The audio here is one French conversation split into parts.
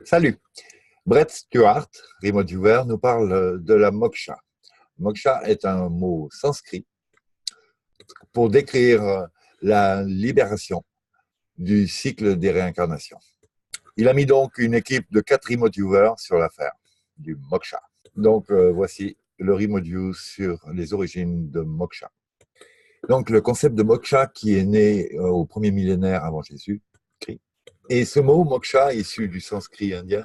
Salut, Brett Stewart, Remote Viewer, nous parle de la moksha. Moksha est un mot sanskrit pour décrire la libération du cycle des réincarnations. Il a mis donc une équipe de 4 Remote Viewers sur l'affaire du moksha. Donc voici le Remote View sur les origines de moksha. Donc le concept de moksha qui est né au premier millénaire avant Jésus. Et ce mot moksha, issu du sanskrit indien,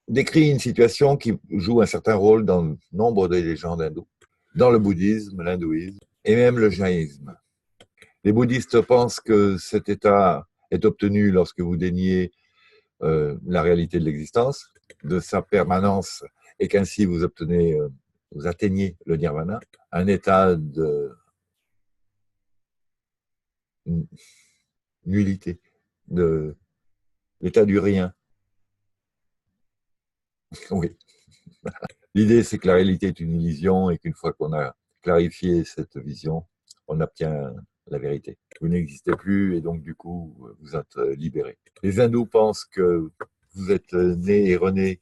décrit une situation qui joue un certain rôle dans nombre des légendes hindoues, dans le bouddhisme, l'hindouisme et même le jaïnisme. Les bouddhistes pensent que cet état est obtenu lorsque vous déniez la réalité de l'existence, de sa permanence, et qu'ainsi vous atteignez le nirvana, un état de nullité, de l'état du rien. Oui. L'idée, c'est que la réalité est une illusion et qu'une fois qu'on a clarifié cette vision, on obtient la vérité. Vous n'existez plus et donc du coup, vous êtes libéré. Les hindous pensent que vous êtes né et rené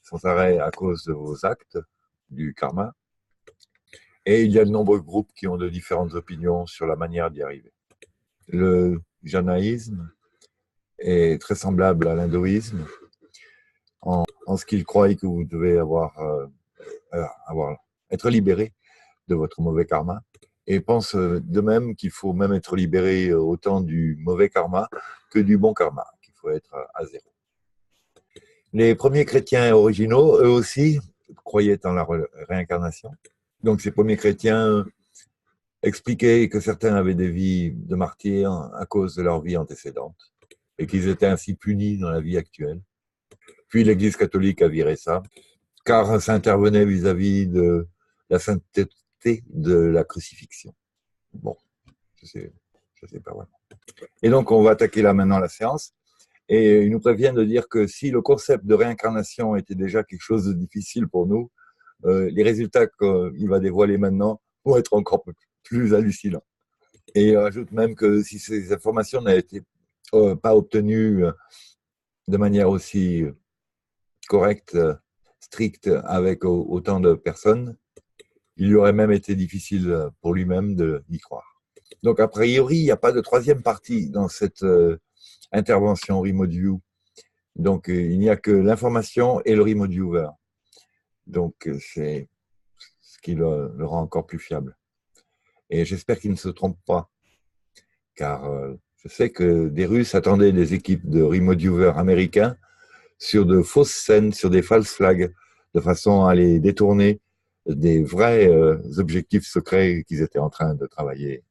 sans arrêt à cause de vos actes, du karma. Et il y a de nombreux groupes qui ont de différentes opinions sur la manière d'y arriver. Le janaïsme est très semblable à l'hindouisme en ce qu'il croit que vous devez être libéré de votre mauvais karma, et pense de même qu'il faut même être libéré autant du mauvais karma que du bon karma, qu'il faut être à zéro. Les premiers chrétiens originaux, eux aussi, croyaient en la réincarnation. Donc ces premiers chrétiens expliquaient que certains avaient des vies de martyrs à cause de leur vie antécédente et qu'ils étaient ainsi punis dans la vie actuelle. Puis l'Église catholique a viré ça, car ça intervenait vis-à-vis de la sainteté de la crucifixion. Bon, je sais pas vraiment. Et donc, on va attaquer là maintenant la séance. Et ils nous préviennent de dire que si le concept de réincarnation était déjà quelque chose de difficile pour nous, les résultats qu'il va dévoiler maintenant vont être encore plus hallucinants. Et il ajoute même que si ces informations n'avaient été pas obtenues de manière aussi correcte, stricte, avec autant de personnes, il lui aurait même été difficile pour lui-même d'y croire. Donc, a priori, il n'y a pas de troisième partie dans cette intervention Remote View. Donc, il n'y a que l'information et le Remote Viewer. Donc, c'est ce qui le rend encore plus fiable. Et j'espère qu'il ne se trompe pas, car je sais que des Russes attendaient des équipes de Remote Viewer américains sur de fausses scènes, sur des false flags, de façon à les détourner des vrais objectifs secrets qu'ils étaient en train de travailler.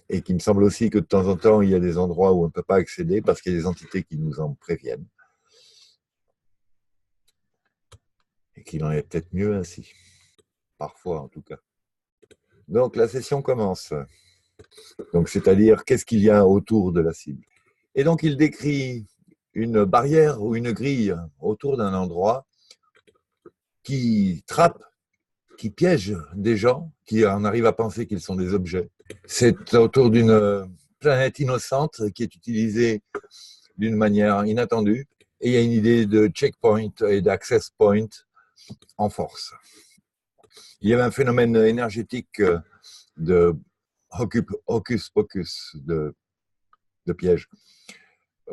Et qu'il me semble aussi que de temps en temps, il y a des endroits où on ne peut pas accéder parce qu'il y a des entités qui nous en préviennent. Et qu'il en est peut-être mieux ainsi. Parfois, en tout cas. Donc, la session commence. Donc, c'est-à-dire, qu'est-ce qu'il y a autour de la cible. Et donc, il décrit une barrière ou une grille autour d'un endroit qui trappe, qui piège des gens qui en arrivent à penser qu'ils sont des objets. C'est autour d'une planète innocente qui est utilisée d'une manière inattendue. Et il y a une idée de checkpoint et d'access point en force. Il y avait un phénomène énergétique de hocus-pocus, de piège,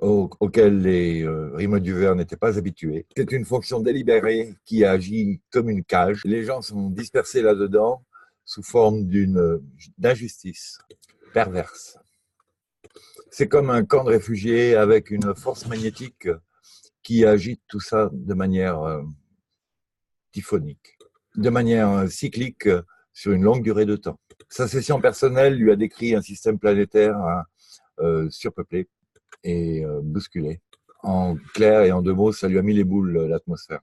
auquel les Remote Viewers n'étaient pas habitués. C'est une fonction délibérée qui agit comme une cage. Les gens sont dispersés là-dedans sous forme d'injustice perverse. C'est comme un camp de réfugiés avec une force magnétique qui agite tout ça de manière typhonique, de manière cyclique sur une longue durée de temps. Sa session personnelle lui a décrit un système planétaire surpeuplé et bousculé. En clair et en 2 mots, ça lui a mis les boules, l'atmosphère.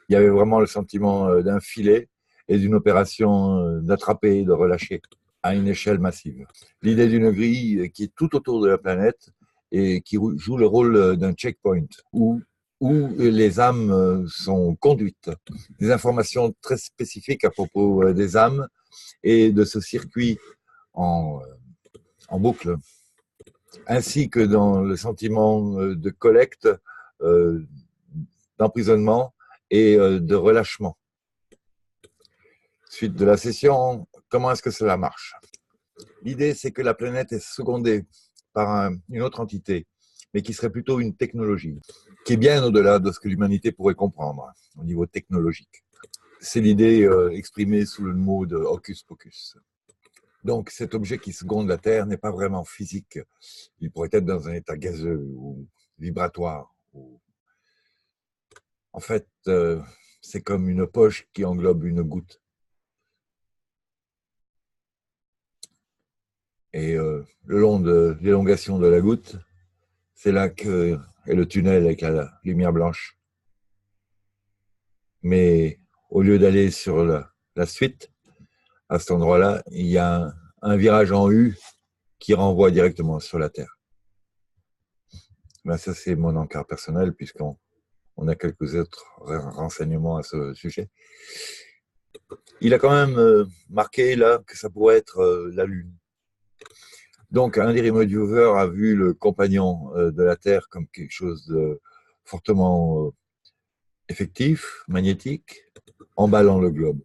Il y avait vraiment le sentiment d'un filet et d'une opération d'attraper et de relâcher à une échelle massive. L'idée d'une grille qui est tout autour de la planète et qui joue le rôle d'un checkpoint où les âmes sont conduites. Des informations très spécifiques à propos des âmes et de ce circuit en boucle ainsi que dans le sentiment de collecte, euh, d'emprisonnement et de relâchement. Suite de la session, comment est-ce que cela marche? L'idée, c'est que la planète est secondée par une autre entité, mais qui serait plutôt une technologie, qui est bien au-delà de ce que l'humanité pourrait comprendre au niveau technologique. C'est l'idée exprimée sous le mot de hocus pocus. Donc cet objet qui seconde la Terre n'est pas vraiment physique. Il pourrait être dans un état gazeux ou vibratoire. En fait, c'est comme une poche qui englobe une goutte. Et le long de l'élongation de la goutte, c'est là qu'est le tunnel avec la lumière blanche. Mais au lieu d'aller sur la suite, à cet endroit-là, il y a un virage en U qui renvoie directement sur la Terre. Ben, ça, c'est mon encart personnel, puisqu'on a quelques autres renseignements à ce sujet. Il a quand même marqué là que ça pourrait être la Lune. Donc, un des remote viewers a vu le compagnon de la Terre comme quelque chose de fortement effectif, magnétique, emballant le globe.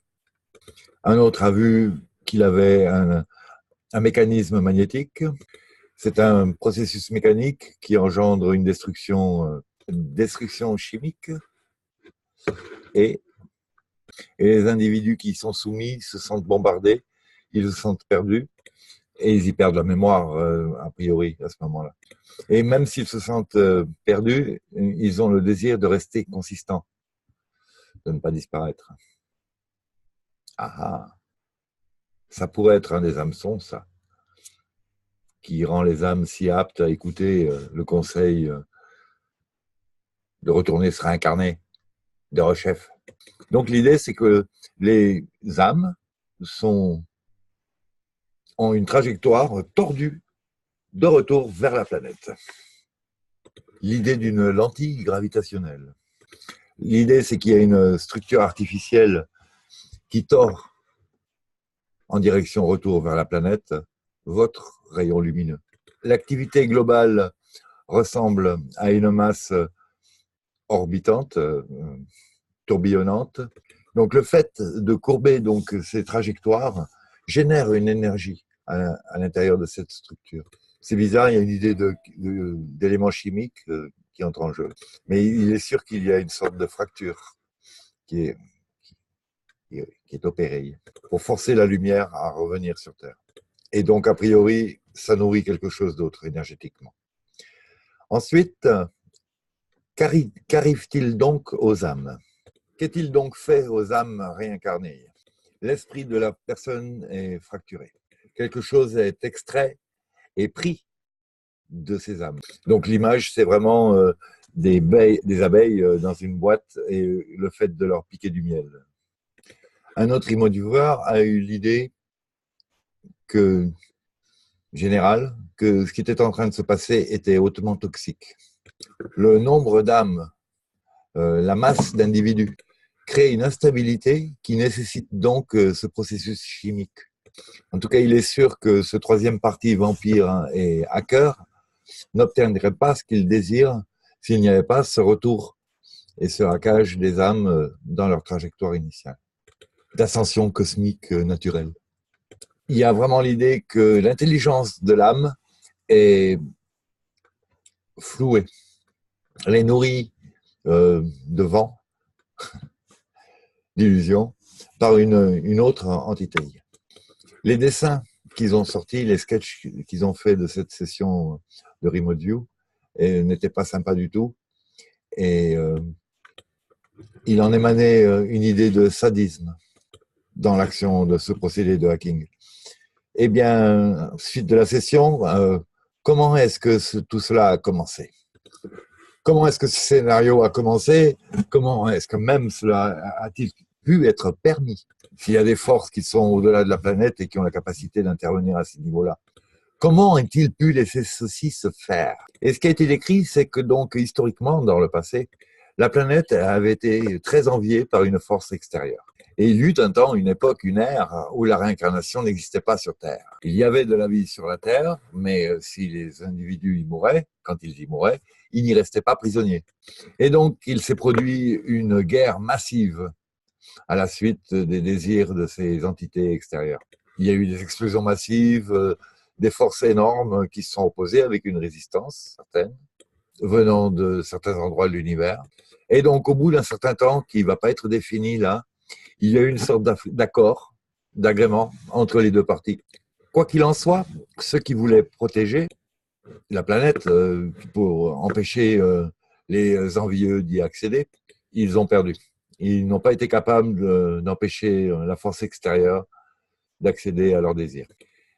Un autre a vu qu'il avait un mécanisme magnétique. C'est un processus mécanique qui engendre une destruction chimique et les individus qui y sont soumis se sentent bombardés, ils se sentent perdus et ils y perdent la mémoire a priori à ce moment-là. Et même s'ils se sentent perdus, ils ont le désir de rester consistants, de ne pas disparaître. Ah, ça pourrait être un des hameçons, ça, qui rend les âmes si aptes à écouter le conseil de retourner se réincarner des rechefs. Donc l'idée, c'est que les âmes ont une trajectoire tordue de retour vers la planète. L'idée d'une lentille gravitationnelle. L'idée, c'est qu'il y a une structure artificielle qui tord en direction retour vers la planète votre rayon lumineux. L'activité globale ressemble à une masse orbitante, tourbillonnante. Donc le fait de courber donc ces trajectoires génère une énergie à l'intérieur de cette structure. C'est bizarre, il y a une idée d'éléments chimiques qui entrent en jeu. Mais il est sûr qu'il y a une sorte de fracture qui est opérée pour forcer la lumière à revenir sur Terre. Et donc, a priori, ça nourrit quelque chose d'autre énergétiquement. Ensuite, qu'arrive-t-il donc aux âmes? Qu'est-il donc fait aux âmes réincarnées? L'esprit de la personne est fracturé. Quelque chose est extrait et pris de ces âmes. Donc l'image, c'est vraiment des abeilles dans une boîte et le fait de leur piquer du miel. Un autre remote viewer a eu l'idée générale que ce qui était en train de se passer était hautement toxique. Le nombre d'âmes, la masse d'individus, crée une instabilité qui nécessite donc ce processus chimique. En tout cas, il est sûr que ce troisième parti, vampire et hacker, n'obtiendrait pas ce qu'il désire s'il n'y avait pas ce retour et ce hackage des âmes dans leur trajectoire initiale d'ascension cosmique naturelle. Il y a vraiment l'idée que l'intelligence de l'âme est flouée. Elle est nourrie de vent, d'illusions, par une autre entité. Les dessins qu'ils ont sortis, les sketchs qu'ils ont fait de cette session de Remote View n'étaient pas sympas du tout. Et il en émanait une idée de sadisme dans l'action de ce procédé de hacking. Eh bien, suite de la session, comment est-ce que tout cela a commencé? Comment est-ce que ce scénario a commencé? Comment est-ce que même cela a-t-il pu être permis? S'il y a des forces qui sont au-delà de la planète et qui ont la capacité d'intervenir à ce niveau-là, comment ont-ils pu laisser ceci se faire? Et ce qui a été décrit, c'est que donc, historiquement, dans le passé, la planète avait été très enviée par une force extérieure. Et il y eut un temps, une époque, une ère où la réincarnation n'existait pas sur Terre. Il y avait de la vie sur la Terre, mais si les individus y mouraient, quand ils y mouraient, ils n'y restaient pas prisonniers. Et donc, il s'est produit une guerre massive à la suite des désirs de ces entités extérieures. Il y a eu des explosions massives, des forces énormes qui se sont opposées avec une résistance certaine, venant de certains endroits de l'univers. Et donc, au bout d'un certain temps, qui ne va pas être défini là, il y a eu une sorte d'accord, d'agrément entre les deux parties. Quoi qu'il en soit, ceux qui voulaient protéger la planète pour empêcher les envieux d'y accéder, ils ont perdu. Ils n'ont pas été capables d'empêcher la force extérieure d'accéder à leurs désirs.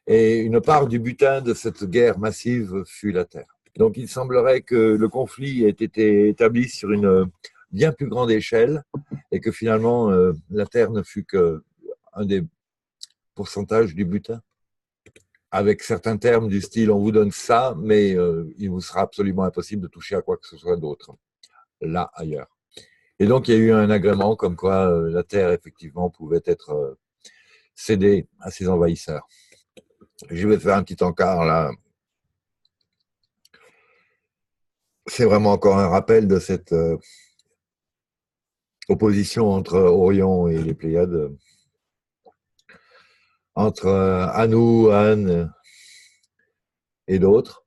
Et une part du butin de cette guerre massive fut la Terre. Donc il semblerait que le conflit ait été établi sur une bien plus grande échelle et que finalement la Terre ne fut qu'un des pourcentages du butin, avec certains termes du style on vous donne ça, mais il vous sera absolument impossible de toucher à quoi que ce soit d'autre, là, ailleurs. Et donc il y a eu un agrément comme quoi la Terre effectivement pouvait être cédée à ses envahisseurs. Je vais faire un petit encart là. C'est vraiment encore un rappel de cette opposition entre Orion et les Pléiades, entre Anu, Anne et d'autres,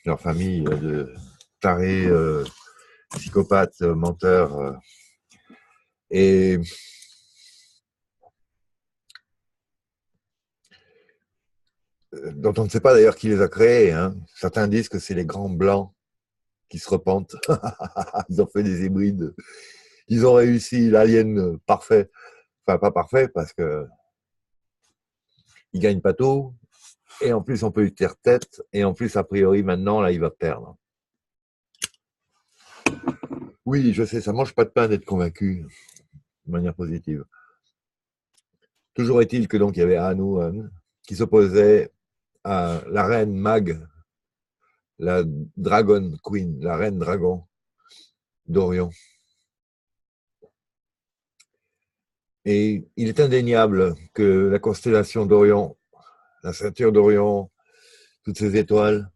leur famille de tarés, psychopathes, menteurs, et dont on ne sait pas d'ailleurs qui les a créés. Hein. Certains disent que c'est les grands blancs qui se repentent. Ils ont fait des hybrides. Ils ont réussi l'alien parfait. Enfin, pas parfait parce que ils gagnent pas tout. Et en plus, on peut lui tirer tête. Et en plus, a priori, maintenant, là, il va perdre. Oui, je sais, ça mange pas de pain d'être convaincu de manière positive. Toujours est-il que donc il y avait Anu qui s'opposait à la reine Mag, la Dragon Queen, la reine dragon d'Orion. Et il est indéniable que la constellation d'Orion, la ceinture d'Orion, toutes ces étoiles,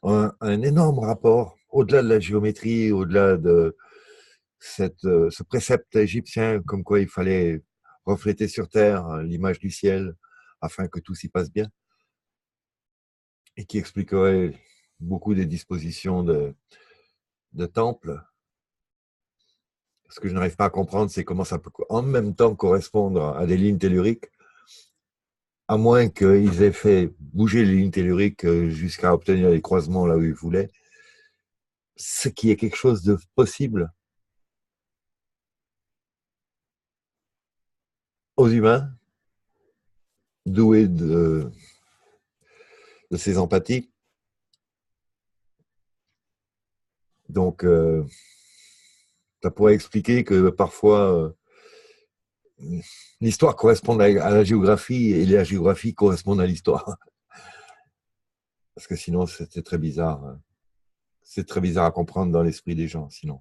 ont un énorme rapport, au-delà de la géométrie, au-delà de ce précepte égyptien, comme quoi il fallait refléter sur Terre l'image du ciel afin que tout s'y passe bien, et qui expliquerait beaucoup des dispositions de temples. Ce que je n'arrive pas à comprendre, c'est comment ça peut en même temps correspondre à des lignes telluriques, à moins qu'ils aient fait bouger les lignes telluriques jusqu'à obtenir les croisements là où ils voulaient, ce qui est quelque chose de possible aux humains, doués de ces empathies. Donc, ça pourrait expliquer que parfois l'histoire correspond à la géographie et la géographie correspond à l'histoire. Parce que sinon, c'est très bizarre. C'est très bizarre à comprendre dans l'esprit des gens, sinon.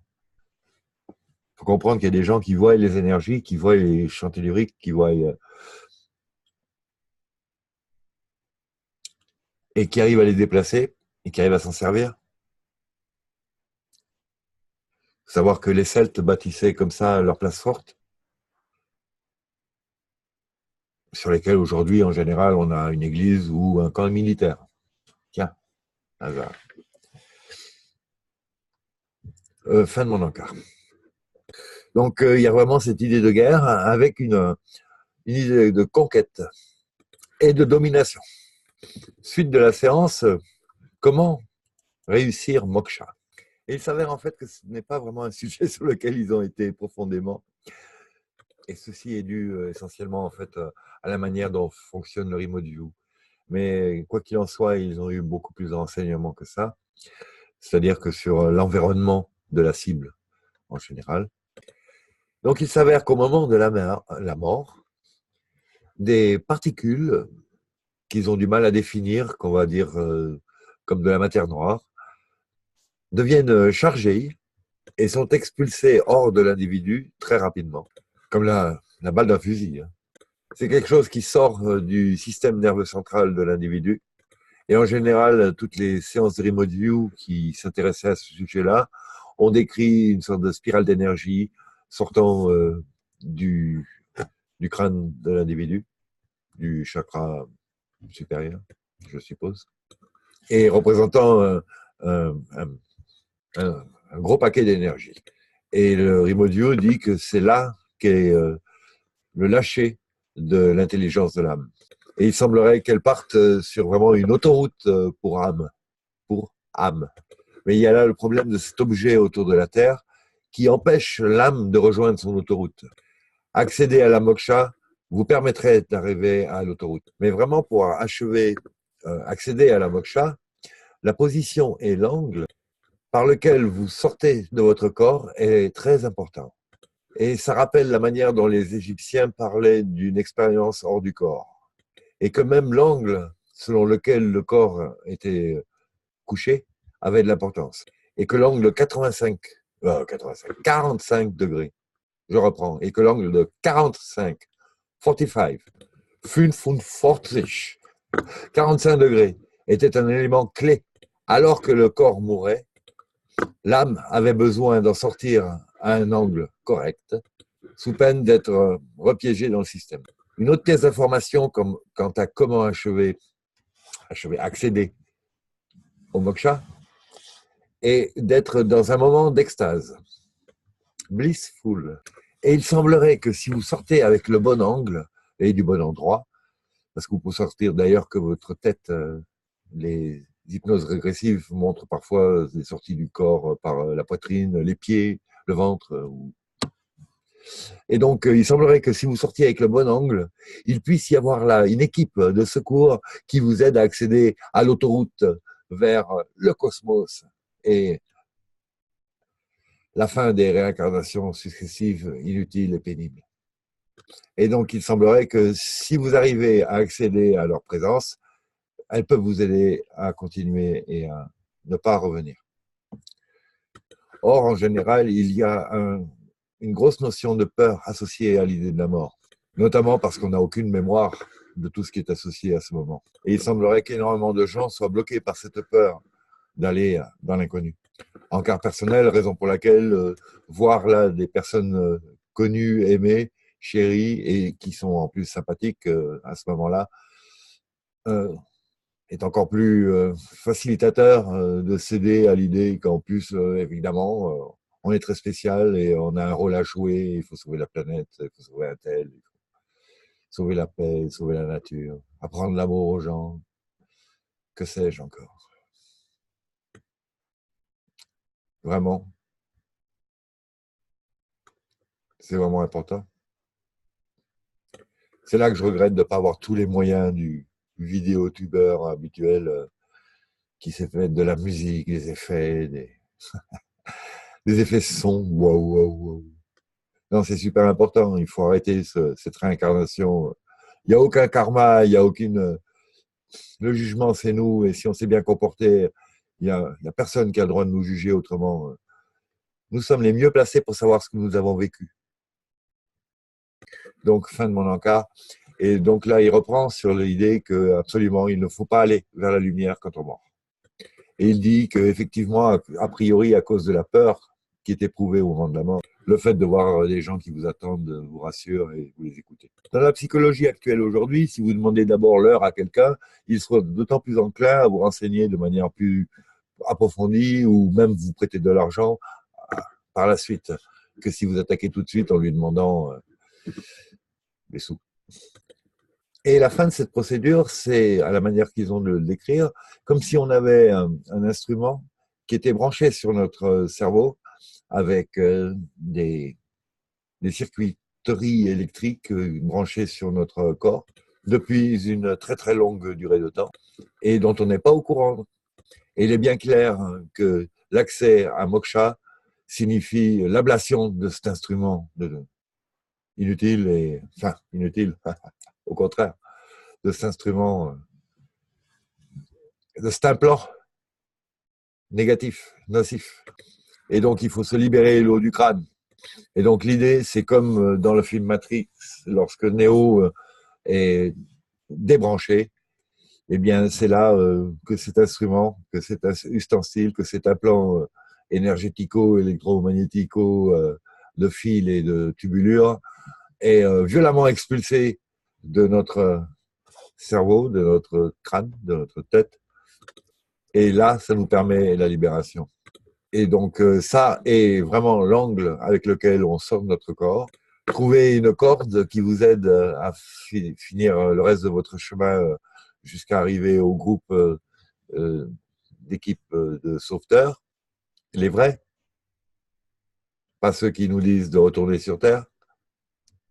Il faut comprendre qu'il y a des gens qui voient les énergies, qui voient les champs telluriques, qui voient et qui arrivent à les déplacer et qui arrivent à s'en servir. Il faut savoir que les Celtes bâtissaient comme ça leur place forte, sur lesquelles aujourd'hui, en général, on a une église ou un camp militaire. Tiens, hasard. Fin de mon encart. Donc, il y a vraiment cette idée de guerre avec une idée de conquête et de domination. Suite de la séance, comment réussir moksha? Et il s'avère en fait que ce n'est pas vraiment un sujet sur lequel ils ont été profondément. Et ceci est dû essentiellement en fait à la manière dont fonctionne le remote view. Mais quoi qu'il en soit, ils ont eu beaucoup plus d'enseignements que ça. C'est-à-dire que sur l'environnement de la cible en général. Donc il s'avère qu'au moment de la mort, des particules qu'ils ont du mal à définir, qu'on va dire comme de la matière noire, deviennent chargées et sont expulsées hors de l'individu très rapidement. Comme là, la balle d'un fusil, hein. C'est quelque chose qui sort du système nerveux central de l'individu. Et en général, toutes les séances de remote view qui s'intéressaient à ce sujet-là ont décrit une sorte de spirale d'énergie sortant du, du crâne de l'individu, du chakra supérieur, je suppose, et représentant un, un- un gros paquet d'énergie. Et le remote view dit que c'est là qu'est le lâcher de l'intelligence de l'âme. Et il semblerait qu'elle parte sur vraiment une autoroute pour âme. Pour âme. Mais il y a là le problème de cet objet autour de la Terre qui empêche l'âme de rejoindre son autoroute. Accéder à la moksha vous permettrait d'arriver à l'autoroute. Mais vraiment, pour achever, accéder à la moksha, la position et l'angle par lequel vous sortez de votre corps est très important. Et ça rappelle la manière dont les Égyptiens parlaient d'une expérience hors du corps. Et que même l'angle selon lequel le corps était couché avait de l'importance. Et que l'angle 45 degrés, je reprends, et que l'angle de 45, 45 degrés, était un élément clé. Alors que le corps mourait, l'âme avait besoin d'en sortir à un angle correct, sous peine d'être repiégée dans le système. Une autre pièce d'information quant à comment accéder au moksha, est d'être dans un moment d'extase, blissful. Et il semblerait que si vous sortez avec le bon angle et du bon endroit, parce que vous pouvez sortir d'ailleurs que votre tête, les hypnoses régressives montrent parfois des sorties du corps par la poitrine, les pieds, le ventre. Et donc, il semblerait que si vous sortiez avec le bon angle, il puisse y avoir là une équipe de secours qui vous aide à accéder à l'autoroute vers le cosmos et la fin des réincarnations successives inutiles et pénibles. Et donc, il semblerait que si vous arrivez à accéder à leur présence, elles peuvent vous aider à continuer et à ne pas revenir. Or, en général, il y a une grosse notion de peur associée à l'idée de la mort, notamment parce qu'on n'a aucune mémoire de tout ce qui est associé à ce moment. Et il semblerait qu'énormément de gens soient bloqués par cette peur d'aller dans l'inconnu. En cas personnel, raison pour laquelle voir là des personnes connues, aimées, chéries et qui sont en plus sympathiques à ce moment-là est encore plus facilitateur de céder à l'idée qu'en plus, évidemment, on est très spécial et on a un rôle à jouer, il faut sauver la planète, il faut sauver un tel, il faut sauver la paix, sauver la nature, apprendre l'amour aux gens, que sais-je encore. Vraiment, c'est vraiment important. C'est là que je regrette de ne pas avoir tous les moyens du vidéotubeur habituel qui s'est fait de la musique, des effets, des effets son. Waouh, waouh, waouh. Non, c'est super important. Il faut arrêter cette réincarnation. Il n'y a aucun karma, il n'y a aucune. Le jugement, c'est nous. Et si on s'est bien comporté, il y a personne qui a le droit de nous juger autrement. Nous sommes les mieux placés pour savoir ce que nous avons vécu. Donc, fin de mon encart. Et donc là, il reprend sur l'idée qu'absolument, il ne faut pas aller vers la lumière quand on mord. Et il dit qu'effectivement, a priori, à cause de la peur qui est éprouvée au moment de la mort, le fait de voir des gens qui vous attendent vous rassure et vous les écoutez. Dans la psychologie actuelle aujourd'hui, si vous demandez d'abord l'heure à quelqu'un, il sera d'autant plus enclin à vous renseigner de manière plus approfondie ou même vous prêter de l'argent par la suite que si vous attaquez tout de suite en lui demandant des sous. Et la fin de cette procédure, c'est, à la manière qu'ils ont de le décrire, comme si on avait un instrument qui était branché sur notre cerveau avec des circuiteries électriques branchées sur notre corps depuis une très très longue durée de temps et dont on n'est pas au courant. Et il est bien clair que l'accès à moksha signifie l'ablation de cet instrument inutile et enfin inutile, au contraire, de cet instrument, de cet implant négatif, nocif. Et donc il faut se libérer l'eau du crâne Et donc l'idée, c'est comme dans le film Matrix, lorsque Neo est débranché, eh bien c'est là que cet instrument, que cet ustensile, que cet implant énergético-électromagnético de fil et de tubulure est violemment expulsé de notre cerveau, de notre crâne, de notre tête. Et là, ça nous permet la libération. Et donc, ça est vraiment l'angle avec lequel on sort de notre corps. Trouvez une corde qui vous aide à finir le reste de votre chemin jusqu'à arriver au groupe d'équipe de sauveteurs, les vrais, pas ceux qui nous disent de retourner sur Terre,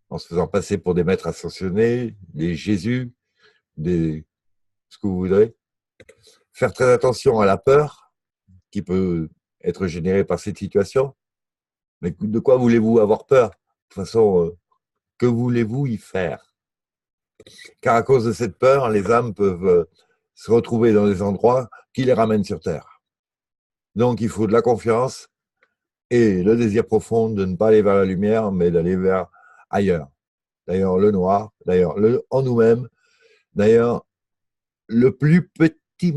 en se faisant passer pour des maîtres ascensionnés, des Jésus, des ce que vous voudrez. Faire très attention à la peur qui peut être générée par cette situation. Mais de quoi voulez-vous avoir peur? De toute façon, que voulez-vous y faire? Car à cause de cette peur, les âmes peuvent se retrouver dans des endroits qui les ramènent sur Terre. Donc il faut de la confiance et le désir profond de ne pas aller vers la lumière, mais d'aller vers ailleurs. D'ailleurs, le noir, d'ailleurs, en nous-mêmes, d'ailleurs, le plus petit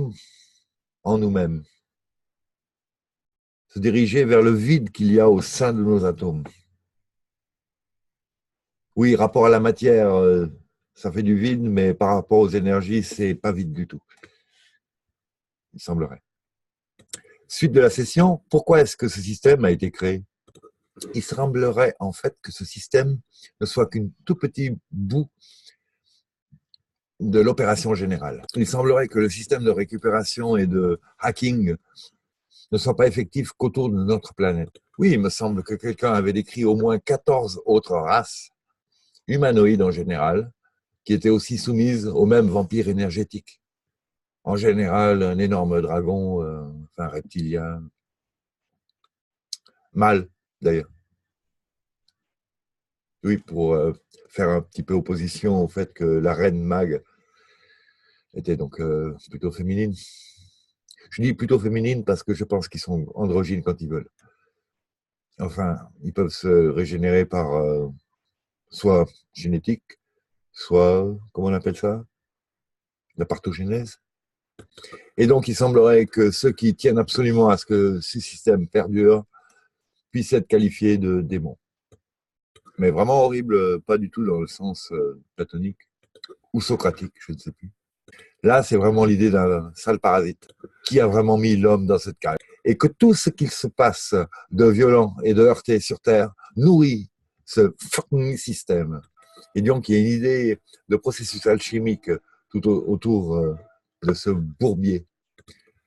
en nous-mêmes. Se diriger vers le vide qu'il y a au sein de nos atomes. Oui, rapport à la matière, ça fait du vide, mais par rapport aux énergies, c'est pas vide du tout. Il semblerait. Suite de la session, pourquoi est-ce que ce système a été créé? Il semblerait en fait que ce système ne soit qu'un tout petit bout de l'opération générale. Il semblerait que le système de récupération et de hacking ne soit pas effectif qu'autour de notre planète. Oui, il me semble que quelqu'un avait décrit au moins 14 autres races, humanoïdes en général, qui étaient aussi soumises au même vampire énergétique. En général, un énorme dragon, enfin reptilien, mâle d'ailleurs. Oui, pour faire un petit peu opposition au fait que la reine Mag était donc plutôt féminine. Je dis plutôt féminine parce que je pense qu'ils sont androgynes quand ils veulent. Enfin, ils peuvent se régénérer par soit génétique, soit, comment on appelle ça? La parthogénèse. Et donc, il semblerait que ceux qui tiennent absolument à ce que ce système perdure puissent être qualifiés de démons. Mais vraiment horrible, pas du tout dans le sens platonique ou socratique, je ne sais plus. Là, c'est vraiment l'idée d'un sale parasite qui a vraiment mis l'homme dans cette cage. Et que tout ce qu'il se passe de violent et de heurté sur Terre nourrit ce fucking système. Et donc, il y a une idée de processus alchimique tout autour de ce bourbier.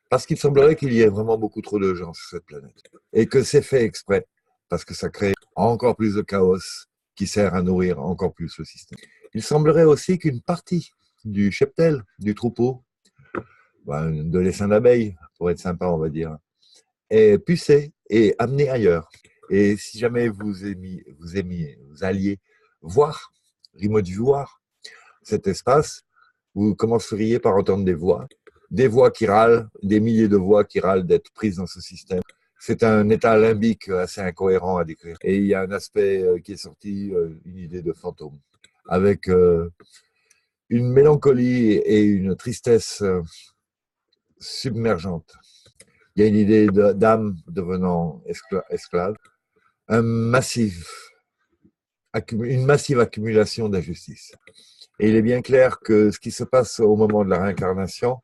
Parce qu'il semblerait qu'il y ait vraiment beaucoup trop de gens sur cette planète. Et que c'est fait exprès, parce que ça crée encore plus de chaos qui sert à nourrir encore plus le système. Il semblerait aussi qu'une partie du cheptel, du troupeau, de l'essaim d'abeilles, pour être sympa, on va dire, est pucé et amené ailleurs. Et si jamais vous alliez voir, remote voir cet espace, vous commenceriez par entendre des voix qui râlent, des milliers de voix qui râlent d'être prises dans ce système. C'est un état limbique assez incohérent à décrire. Et il y a un aspect qui est sorti, une idée de fantôme, avec une mélancolie et une tristesse submergente. Il y a une idée d'âme devenant esclave, une massive accumulation d'injustice. Et il est bien clair que ce qui se passe au moment de la réincarnation,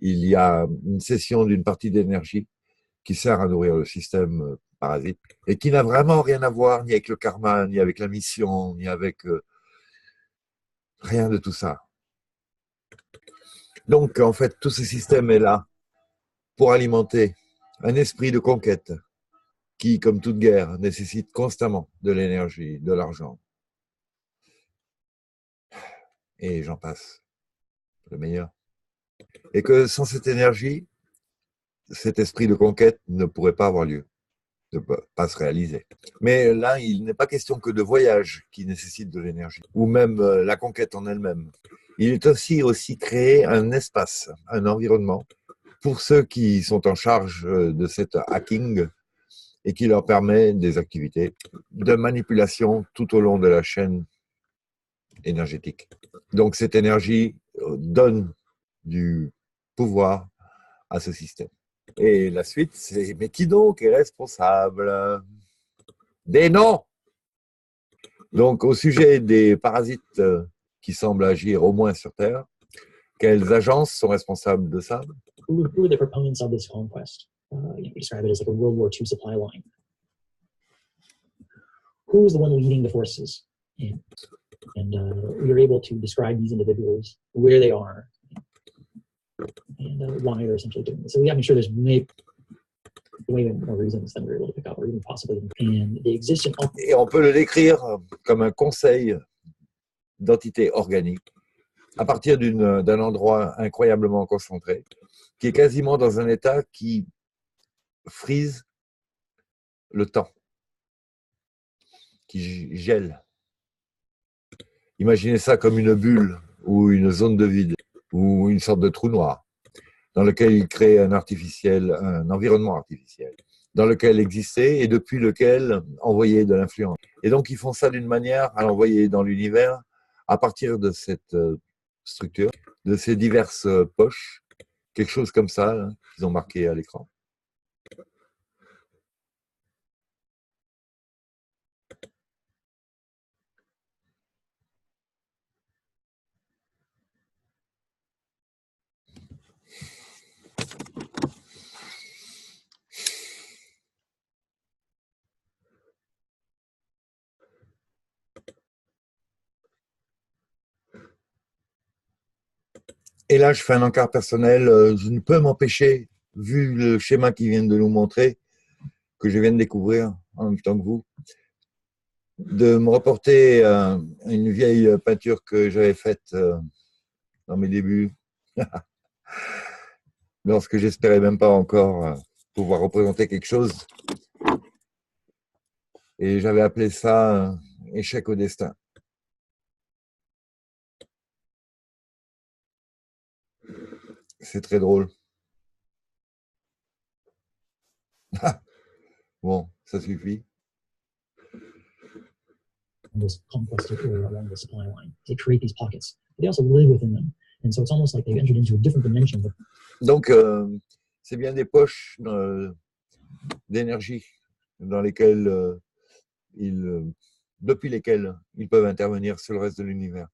il y a une cession d'une partie d'énergie qui sert à nourrir le système parasite et qui n'a vraiment rien à voir ni avec le karma, ni avec la mission, ni avec rien de tout ça. Donc, en fait, tout ce système est là pour alimenter un esprit de conquête qui, comme toute guerre, nécessite constamment de l'énergie, de l'argent. Et j'en passe, le meilleur. Et que sans cette énergie, cet esprit de conquête ne pourrait pas avoir lieu, ne peut pas se réaliser. Mais là, il n'est pas question que de voyage qui nécessite de l'énergie, ou même la conquête en elle-même. Il est aussi créé un espace, un environnement, pour ceux qui sont en charge de cet hacking et qui leur permet des activités de manipulation tout au long de la chaîne énergétique. Donc cette énergie donne du pouvoir à ce système. Et la suite, c'est mais qui donc est responsable? Des noms. Donc au sujet des parasites qui semblent agir au moins sur Terre, quelles agences sont responsables de ça? Who are the proponents of this conquest? We describe it as like a World War II supply line. Who is the one leading the forces? And we are able to describe these individuals, where they are, and why they're essentially doing this. So I'm sure there's way more reasons than we're able to pick up, or even possibly. And they exist in all. Et on peut le décrire comme un conseil d'entités organiques à partir d'un endroit incroyablement concentré, qui est quasiment dans un état qui frise le temps, qui gèle. Imaginez ça comme une bulle ou une zone de vide ou une sorte de trou noir dans lequel il crée un environnement artificiel, dans lequel exister et depuis lequel envoyer de l'influence. Et donc ils font ça d'une manière à l'envoyer dans l'univers à partir de cette structure, de ces diverses poches, quelque chose comme ça hein, qu'ils ont marqué à l'écran. Et là, je fais un encart personnel. Je ne peux m'empêcher, vu le schéma qu'ils viennent de nous montrer, que je viens de découvrir en même temps que vous, de me reporter à une vieille peinture que j'avais faite dans mes débuts, lorsque j'espérais même pas encore pouvoir représenter quelque chose. Et j'avais appelé ça échec au destin. C'est très drôle. Bon, ça suffit. This conquest area along the supply line. They create these pockets. They also live within them. And so it's almost like they've entered into a different dimension. Donc, c'est bien des poches d'énergie dans lesquelles depuis lesquelles ils peuvent intervenir sur le reste de l'univers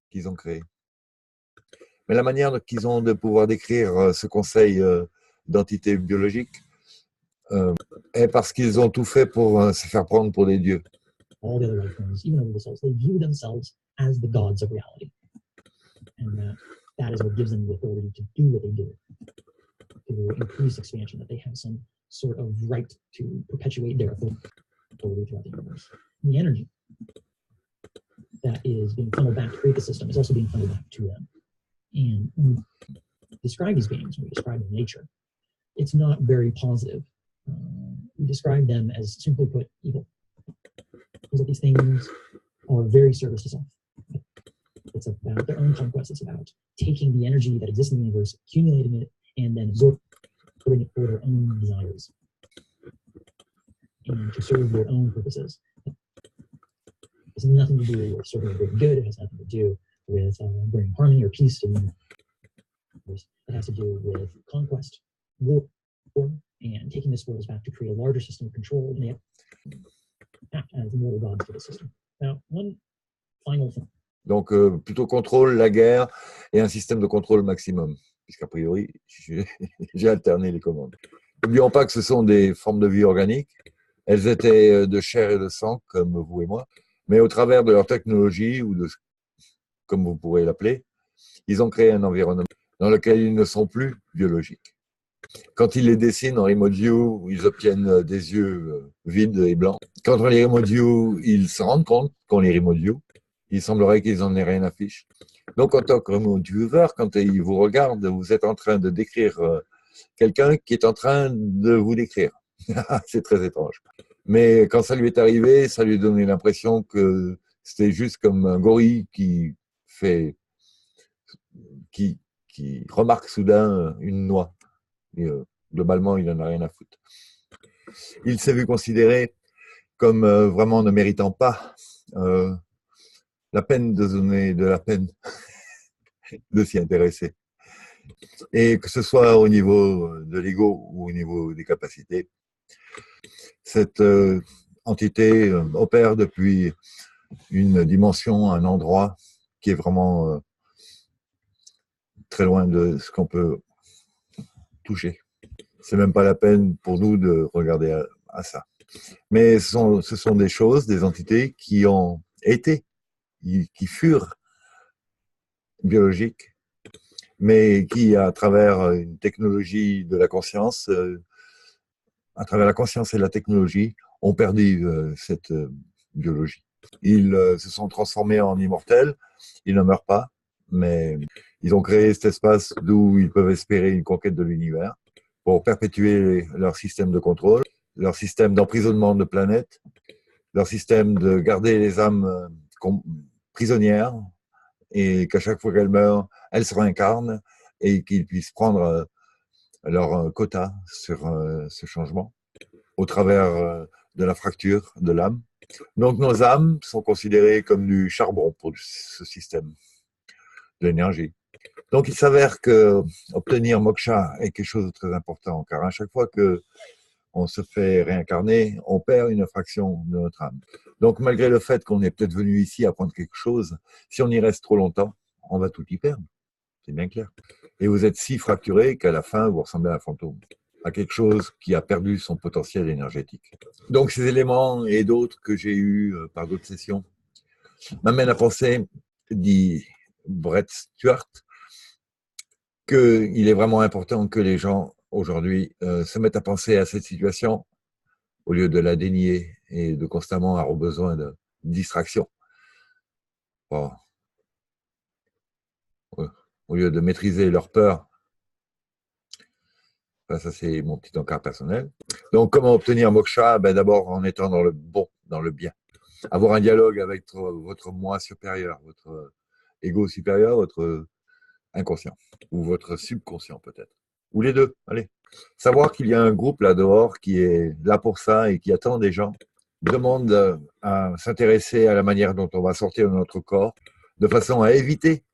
qu'ils ont créé. Mais la manière qu'ils ont de pouvoir décrire ce conseil d'entités biologiques est parce qu'ils ont tout fait pour se faire prendre pour des dieux. All the other life forms, even over the souls, they view themselves as the gods of reality. And that is what gives them the authority to do what they do, to increase expansion, that they have some sort of right to perpetuate their authority throughout the universe. And the energy that is being funneled back to create the system is also being funneled back to them. And when we describe these beings, when we describe their nature, it's not very positive. We describe them as, simply put, evil. Because these things are very service to self. It's about their own conquest. It's about taking the energy that exists in the universe, accumulating it, and then absorbing it for their own desires and to serve their own purposes. It has nothing to do with serving a great good. It has nothing to do with bringing harmony or peace to the universe. It has to do with conquest, war, and taking the spoils back to create a larger system of control and act as moral gods for the system. Now, one final thing. Donc, plutôt contrôle, la guerre et un système de contrôle maximum, puisqu'a priori, j'ai alterné les commandes. N'oublions pas que ce sont des formes de vie organiques. Elles étaient de chair et de sang, comme vous et moi, mais au travers de leur technologie, ou de, comme vous pourrez l'appeler, ils ont créé un environnement dans lequel ils ne sont plus biologiques. Quand ils les dessinent en remote view, ils obtiennent des yeux vides et blancs. Quand on les remote view, ils se rendent compte qu'on les remote view. Il semblerait qu'ils n'en aient rien à fiche. Donc, en tant que remote viewer, quand ils vous regardent, vous êtes en train de décrire quelqu'un qui est en train de vous décrire. C'est très étrange. Mais quand ça lui est arrivé, ça lui donnait l'impression que c'était juste comme un gorille qui remarque soudain une noix. Et, globalement, il n'en a rien à foutre. Il s'est vu considéré comme vraiment ne méritant pas la peine de donner de la peine de s'y intéresser. Et que ce soit au niveau de l'ego ou au niveau des capacités, cette entité opère depuis une dimension, un endroit qui est vraiment très loin de ce qu'on peut toucher. C'est même pas la peine pour nous de regarder à ça. Mais ce sont des choses, des entités qui ont été, qui furent biologiques, mais qui, à travers une technologie de la conscience, à travers la conscience et la technologie, ont perdu cette biologie. Ils se sont transformés en immortels, ils ne meurent pas, mais ils ont créé cet espace d'où ils peuvent espérer une conquête de l'univers pour perpétuer leur système de contrôle, leur système d'emprisonnement de planètes, leur système de garder les âmes prisonnières et qu'à chaque fois qu'elles meurent, elles se réincarnent et qu'ils puissent prendre leur quota sur ce changement au travers de la fracture de l'âme. Donc nos âmes sont considérées comme du charbon pour ce système de l'énergie. Donc il s'avère que obtenir moksha est quelque chose de très important, car à chaque fois que on se fait réincarner, on perd une fraction de notre âme. Donc malgré le fait qu'on est peut-être venu ici apprendre quelque chose, si on y reste trop longtemps, on va tout y perdre. C'est bien clair. Et vous êtes si fracturé qu'à la fin, vous ressemblez à un fantôme, à quelque chose qui a perdu son potentiel énergétique. Donc ces éléments et d'autres que j'ai eus par d'autres sessions m'amènent à penser, dit Brett Stewart, qu'il est vraiment important que les gens aujourd'hui se mettent à penser à cette situation au lieu de la dénier et de constamment avoir besoin de distraction. Bon. Au lieu de maîtriser leur peur. Ça, c'est mon petit encart personnel. Donc, comment obtenir moksha? D'abord, en étant dans le bon, dans le bien. Avoir un dialogue avec votre moi supérieur, votre ego supérieur, votre inconscient, ou votre subconscient peut-être. Ou les deux, allez. Savoir qu'il y a un groupe là dehors qui est là pour ça et qui attend des gens, demande à s'intéresser à la manière dont on va sortir de notre corps, de façon à éviter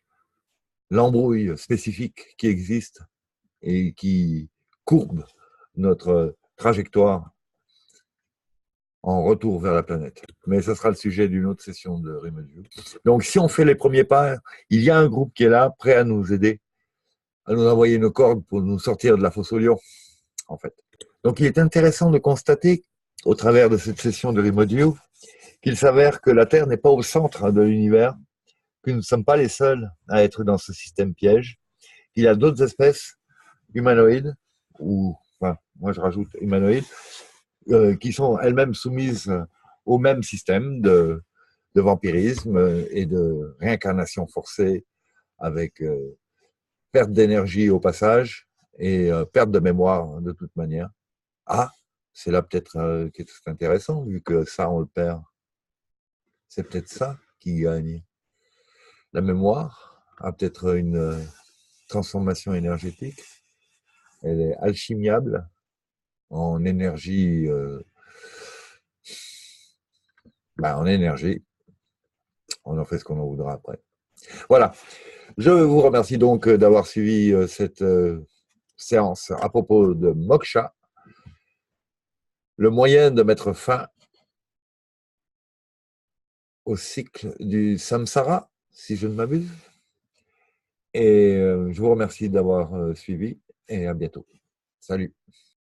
l'embrouille spécifique qui existe et qui courbe notre trajectoire en retour vers la planète. Mais ce sera le sujet d'une autre session de Remote View. Donc, si on fait les premiers pas, il y a un groupe qui est là, prêt à nous aider, à nous envoyer nos cordes pour nous sortir de la fosse au lion, en fait. Donc, il est intéressant de constater, au travers de cette session de Remote View, qu'il s'avère que la Terre n'est pas au centre de l'univers, que nous ne sommes pas les seuls à être dans ce système piège, qu'il y a d'autres espèces humanoïdes, ou, enfin, moi je rajoute humanoïdes, qui sont elles-mêmes soumises au même système de vampirisme et de réincarnation forcée avec perte d'énergie au passage et perte de mémoire de toute manière. Ah, c'est là peut-être quelque chose d'intéressant, vu que ça, on le perd. C'est peut-être ça qui gagne. La mémoire a peut-être une transformation énergétique. Elle est alchimiable en énergie. En énergie. On en fait ce qu'on en voudra après. Voilà. Je vous remercie donc d'avoir suivi cette séance à propos de moksha, le moyen de mettre fin au cycle du samsara, si je ne m'abuse. Et je vous remercie d'avoir suivi et à bientôt. Salut.